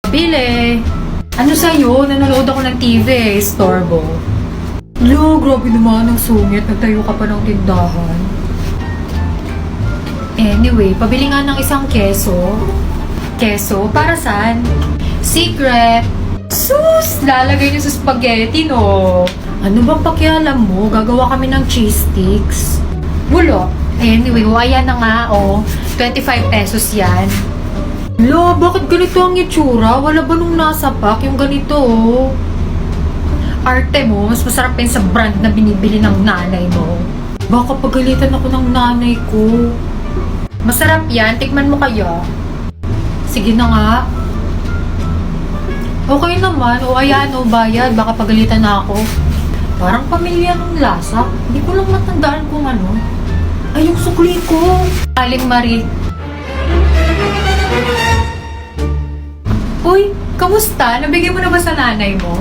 Bile! Ano sa'yo? Nanonood ako ng TV eh. Storbo. Lo, grabe naman ang sungit. Nagtayo ka pa ng tindahan. Anyway, pabili nga ng isang keso. Keso? Para saan? Secret! Sus! Lalagay niyo sa spaghetti, no? Ano bang pakialam mo? Gagawa kami ng cheese sticks. Bulok. Anyway, ayan na nga, 25 pesos yan. Lo, bakit ganito ang itsura? Wala ba nung nasa pack yung ganito, Arte mo, mas masarap pa yun sa brand na binibili ng nanay mo. Baka pagalitan ako ng nanay ko. Masarap yan, tikman mo kaya. Sige na nga. Okay naman, ayan, bayad, baka pagalitan na ako. Parang pamilya ng lasa. Hindi ko lang matandaan kung ano. Ay, yung sukli ko. Aling Marie. Uy, kamusta? Nabigay mo na ba sa nanay mo?